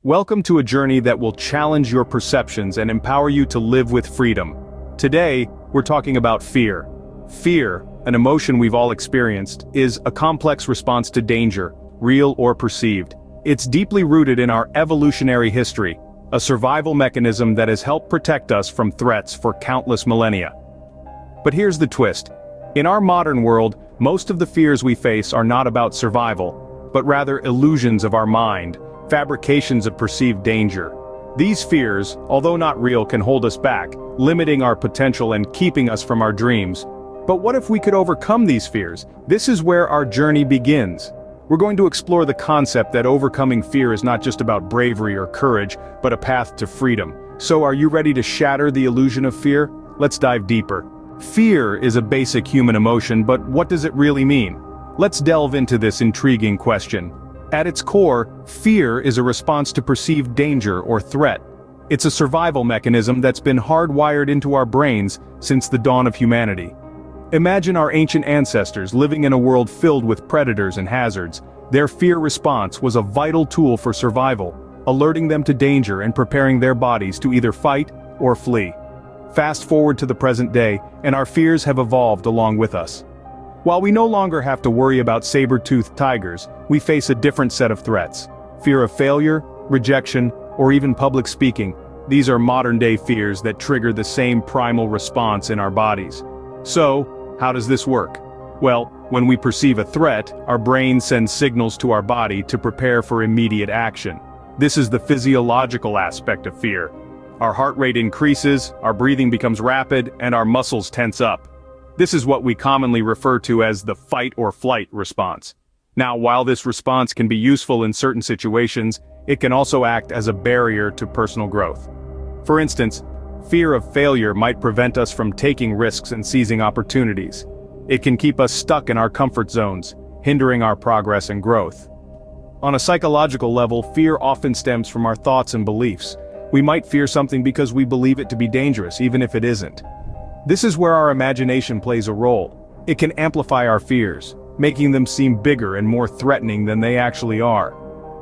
Welcome to a journey that will challenge your perceptions and empower you to live with freedom. Today, we're talking about fear. Fear, an emotion we've all experienced, is a complex response to danger, real or perceived. It's deeply rooted in our evolutionary history, a survival mechanism that has helped protect us from threats for countless millennia. But here's the twist. In our modern world, most of the fears we face are not about survival, but rather illusions of our mind, fabrications of perceived danger. These fears, although not real, can hold us back, limiting our potential and keeping us from our dreams. But what if we could overcome these fears? This is where our journey begins. We're going to explore the concept that overcoming fear is not just about bravery or courage, but a path to freedom. So are you ready to shatter the illusion of fear? Let's dive deeper. Fear is a basic human emotion, but what does it really mean? Let's delve into this intriguing question. At its core, fear is a response to perceived danger or threat. It's a survival mechanism that's been hardwired into our brains since the dawn of humanity. Imagine our ancient ancestors living in a world filled with predators and hazards. Their fear response was a vital tool for survival, alerting them to danger and preparing their bodies to either fight or flee. Fast forward to the present day, and our fears have evolved along with us. While we no longer have to worry about saber-toothed tigers, we face a different set of threats. Fear of failure, rejection, or even public speaking. These are modern-day fears that trigger the same primal response in our bodies. So, how does this work? Well, when we perceive a threat, our brain sends signals to our body to prepare for immediate action. This is the physiological aspect of fear. Our heart rate increases, our breathing becomes rapid, and our muscles tense up. This is what we commonly refer to as the fight or flight response. Now, while this response can be useful in certain situations, it can also act as a barrier to personal growth. For instance, fear of failure might prevent us from taking risks and seizing opportunities. It can keep us stuck in our comfort zones, hindering our progress and growth. On a psychological level, fear often stems from our thoughts and beliefs. We might fear something because we believe it to be dangerous, even if it isn't. This is where our imagination plays a role. It can amplify our fears, making them seem bigger and more threatening than they actually are.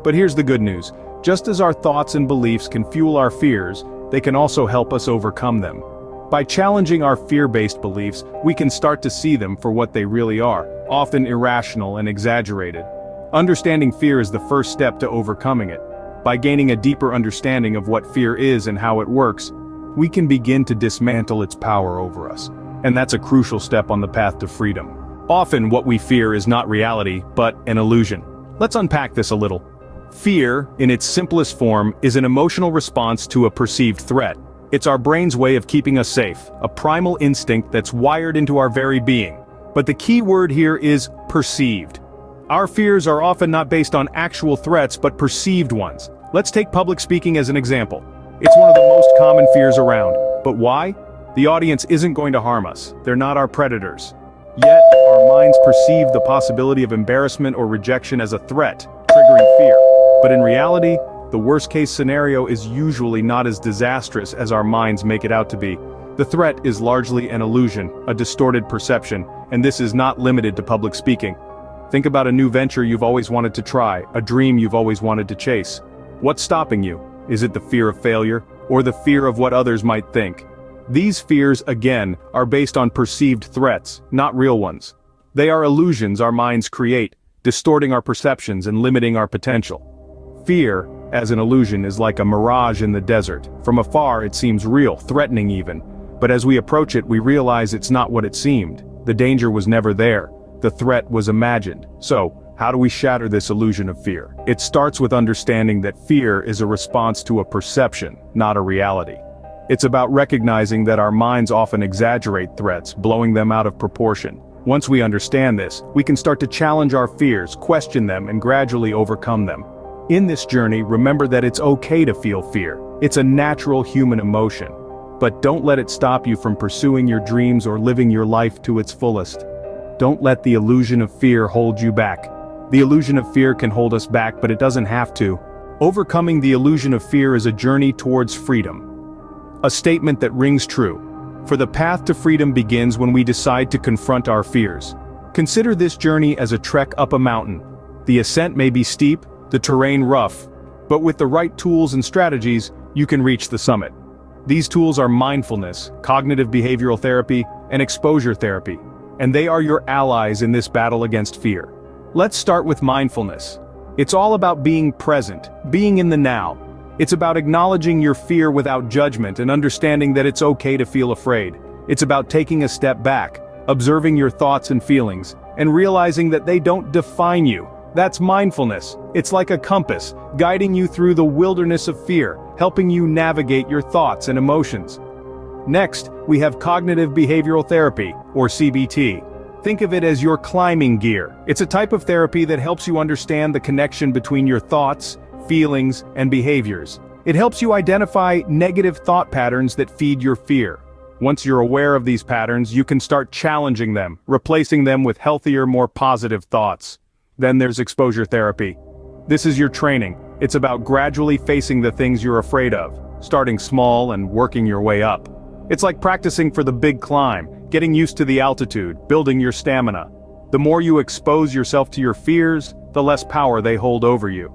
But here's the good news. Just as our thoughts and beliefs can fuel our fears, they can also help us overcome them. By challenging our fear-based beliefs, we can start to see them for what they really are, often irrational and exaggerated. Understanding fear is the first step to overcoming it. By gaining a deeper understanding of what fear is and how it works, we can begin to dismantle its power over us. And that's a crucial step on the path to freedom. Often what we fear is not reality, but an illusion. Let's unpack this a little. Fear, in its simplest form, is an emotional response to a perceived threat. It's our brain's way of keeping us safe, a primal instinct that's wired into our very being. But the key word here is perceived. Our fears are often not based on actual threats, but perceived ones. Let's take public speaking as an example. It's one of the most common fears around. But why? The audience isn't going to harm us. They're not our predators. Yet, our minds perceive the possibility of embarrassment or rejection as a threat, triggering fear. But in reality, the worst-case scenario is usually not as disastrous as our minds make it out to be. The threat is largely an illusion, a distorted perception, and this is not limited to public speaking. Think about a new venture you've always wanted to try, a dream you've always wanted to chase. What's stopping you? Is it the fear of failure, or the fear of what others might think? These fears, again, are based on perceived threats, not real ones. They are illusions our minds create, distorting our perceptions and limiting our potential. Fear, as an illusion, is like a mirage in the desert. From afar it seems real, threatening even. But as we approach it, we realize it's not what it seemed. The danger was never there. The threat was imagined. So, how do we shatter this illusion of fear? It starts with understanding that fear is a response to a perception, not a reality. It's about recognizing that our minds often exaggerate threats, blowing them out of proportion. Once we understand this, we can start to challenge our fears, question them, and gradually overcome them. In this journey, remember that it's okay to feel fear. It's a natural human emotion. But don't let it stop you from pursuing your dreams or living your life to its fullest. Don't let the illusion of fear hold you back. The illusion of fear can hold us back, but it doesn't have to. Overcoming the illusion of fear is a journey towards freedom. A statement that rings true. For the path to freedom begins when we decide to confront our fears. Consider this journey as a trek up a mountain. The ascent may be steep, the terrain rough, But with the right tools and strategies, you can reach the summit. These tools are mindfulness, cognitive behavioral therapy, and exposure therapy, and they are your allies in this battle against fear. Let's start with mindfulness. It's all about being present, being in the now. It's about acknowledging your fear without judgment and understanding that it's okay to feel afraid. It's about taking a step back, observing your thoughts and feelings, and realizing that they don't define you. That's mindfulness. It's like a compass, guiding you through the wilderness of fear, helping you navigate your thoughts and emotions. Next, we have cognitive behavioral therapy, or CBT. Think of it as your climbing gear. It's a type of therapy that helps you understand the connection between your thoughts, feelings, and behaviors. It helps you identify negative thought patterns that feed your fear. Once you're aware of these patterns, you can start challenging them, replacing them with healthier, more positive thoughts. Then there's exposure therapy. This is your training. It's about gradually facing the things you're afraid of, starting small and working your way up. It's like practicing for the big climb, getting used to the altitude, building your stamina. The more you expose yourself to your fears, the less power they hold over you.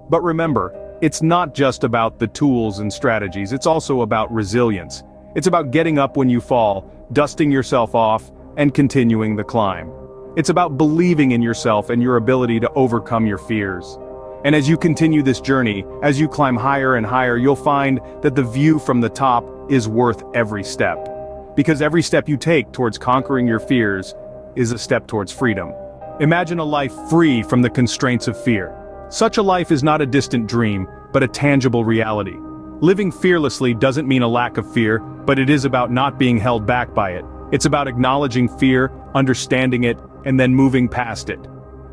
But remember, it's not just about the tools and strategies, it's also about resilience. It's about getting up when you fall, dusting yourself off, and continuing the climb. It's about believing in yourself and your ability to overcome your fears. And as you continue this journey, as you climb higher and higher, you'll find that the view from the top is worth every step. Because every step you take towards conquering your fears is a step towards freedom. Imagine a life free from the constraints of fear. Such a life is not a distant dream, but a tangible reality. Living fearlessly doesn't mean a lack of fear, but it is about not being held back by it. It's about acknowledging fear, understanding it, and then moving past it.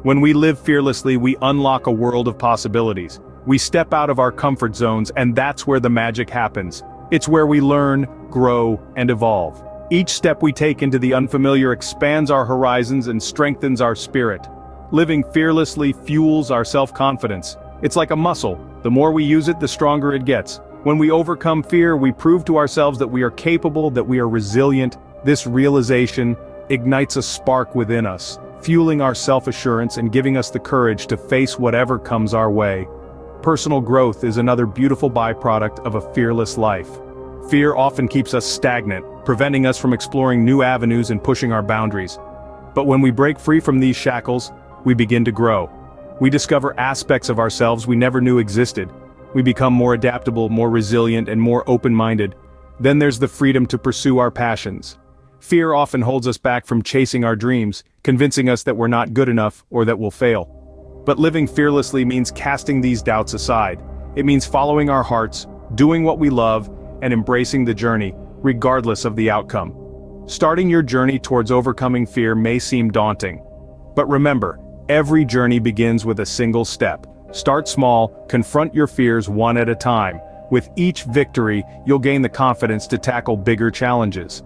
When we live fearlessly, we unlock a world of possibilities. We step out of our comfort zones, and that's where the magic happens. It's where we learn, grow, and evolve. Each step we take into the unfamiliar expands our horizons and strengthens our spirit. Living fearlessly fuels our self-confidence. It's like a muscle. The more we use it, the stronger it gets. When we overcome fear, we prove to ourselves that we are capable, that we are resilient. This realization ignites a spark within us, fueling our self-assurance and giving us the courage to face whatever comes our way. Personal growth is another beautiful byproduct of a fearless life. Fear often keeps us stagnant, preventing us from exploring new avenues and pushing our boundaries. But when we break free from these shackles, we begin to grow. We discover aspects of ourselves we never knew existed. We become more adaptable, more resilient, and more open-minded. Then there's the freedom to pursue our passions. Fear often holds us back from chasing our dreams, convincing us that we're not good enough or that we'll fail. But living fearlessly means casting these doubts aside. It means following our hearts, doing what we love, and embracing the journey, regardless of the outcome. Starting your journey towards overcoming fear may seem daunting. But remember, every journey begins with a single step. Start small, confront your fears one at a time. With each victory, you'll gain the confidence to tackle bigger challenges.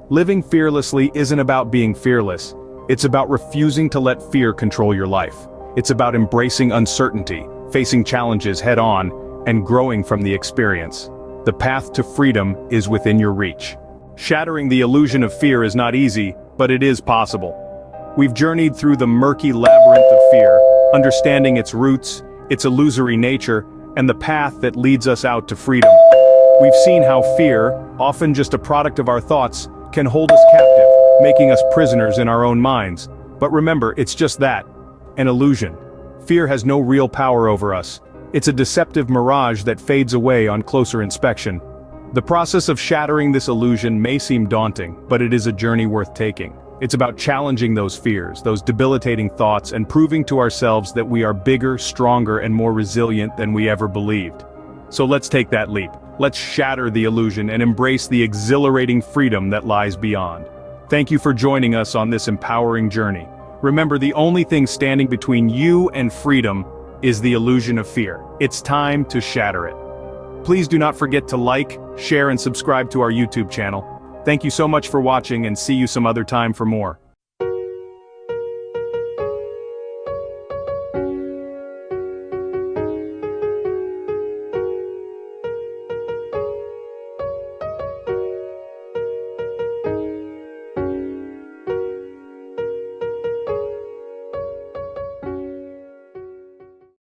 Living fearlessly isn't about being fearless. It's about refusing to let fear control your life. It's about embracing uncertainty, facing challenges head-on, and growing from the experience. The path to freedom is within your reach. Shattering the illusion of fear is not easy, but it is possible. We've journeyed through the murky labyrinth of fear, understanding its roots, its illusory nature, and the path that leads us out to freedom. We've seen how fear, often just a product of our thoughts, can hold us captive, making us prisoners in our own minds. But remember, it's just that, an illusion. Fear has no real power over us. It's a deceptive mirage that fades away on closer inspection. The process of shattering this illusion may seem daunting, but it is a journey worth taking. It's about challenging those fears, those debilitating thoughts, and proving to ourselves that we are bigger, stronger, and more resilient than we ever believed. So let's take that leap. Let's shatter the illusion and embrace the exhilarating freedom that lies beyond. Thank you for joining us on this empowering journey. Remember, the only thing standing between you and freedom is the illusion of fear. It's time to shatter it. Please do not forget to like, share, and subscribe to our YouTube channel. Thank you so much for watching, and see you some other time for more.